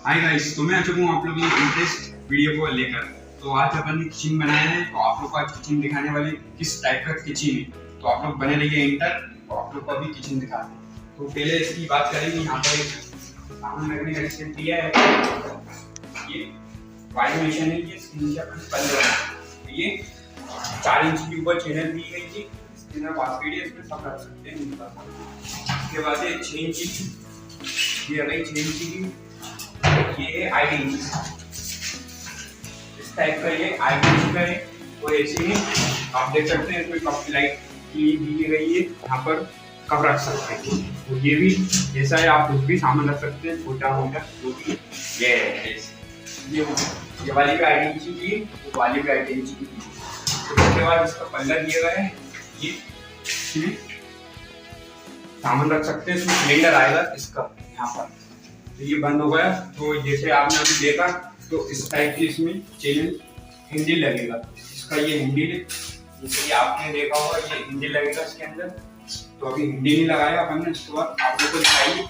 Hi guys, तो मैं आ चुका हूँ आप लोगों की इंटरेस्ट वीडियो को लेकर। तो आज अपन ने किचन बनाया है, तो आप लोग को आज किचन दिखाने वाले किस टाइप का किचन है। तो आप लोग बने रहिए इंटर, तो आप लोग को अभी किचन दिखाते हैं। तो पहले इसकी बात करेंगे। यहाँ पर एक सामान रखने का स्टैंड दिया है, ये वाइड मशीन है, ये इसके नीचे अपन पल रहा है। ये 4 इंच की ऊपर चैनल दी गई थी, इसके अंदर बास्केट है, इसमें सब रख सकते हैं। उसके बाद ये 6 इंच की, ये रही 6 इंच की, ये 8 इंच इस टाइप का, ये 8 इंच का है। और ऐसे ही आप देख सकते हैं इसमें कप लाइट की दी गई है, यहाँ पर कप रख सकते हैं। तो ये भी जैसा है, आप कुछ भी सामान रख सकते हैं, छोटा मोटा जो भी। ये वाली भी 8 इंच की, वो वाली भी 8 इंच की। तो उसके बाद इसका पल्ला दिया गया है, ये इसमें सामान रख सकते हैं। इसमें सिलेंडर आएगा इसका यहाँ पर। तो ये बंद हो गया। तो जैसे आपने अभी देखा, तो इस टाइप की इसमें चैनल हैंडल लगेगा। इसका ये हैंडल है, जैसे कि आपने देखा होगा, ये हैंडल लगेगा इसके अंदर। तो अभी हैंडल नहीं लगाया अपन ने। उसके बाद आप लोगों को दिखाइए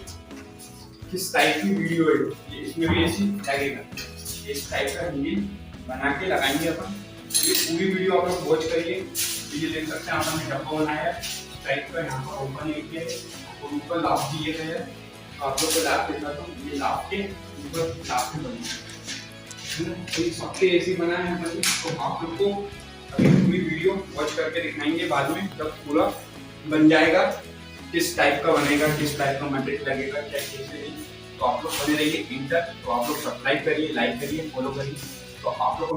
किस टाइप की वीडियो है। ये इसमें भी ऐसी लगेगा, इस टाइप का हैंडल बना के लगाएंगे अपन। ये पूरी वीडियो आप लोग वॉच करिए। तो ये देख सकते हैं अपन ने डब्बा बनाया है इस टाइप का। यहाँ पर ओपन एरिया है और ऊपर लाभ दिए गए हैं। आप लोग को लाभ दिखाता हूँ। ये लाभ के ऊपर लाभ के बने, तो सबके ऐसे बना है। तो आप लोग को अभी पूरी वीडियो वॉच करके दिखाएंगे बाद में, जब पूरा बन जाएगा, किस टाइप का बनेगा, किस टाइप का मटेरियल लगेगा, क्या कैसे नहीं। तो आप लोग बने रहिए इंटर। तो आप लोग सब्सक्राइब करिए, लाइक करिए, फॉलो करिए। तो आप लोग को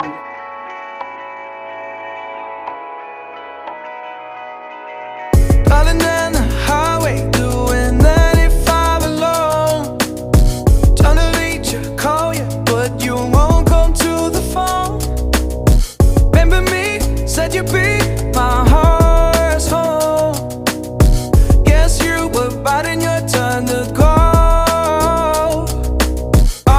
you'd be my heart's home. Guess you were biding your turn to go. Oh,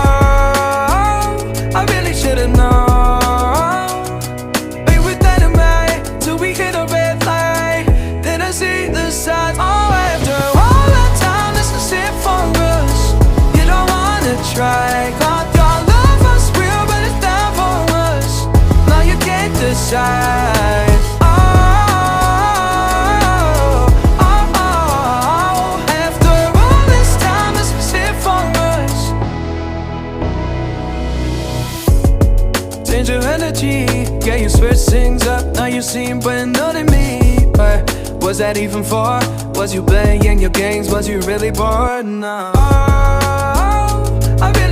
I really should've known. We were dynamite till we hit a red light. Then I see the signs. Oh, after all that time, this is it for us. You don't wanna try. God, your love was real, but it's down for us. Now you can't decide. Change your energy, yeah, you switch things up. Now you seem brand new to me. But was that even for? Was you playing your games? Was you really bored? No, I really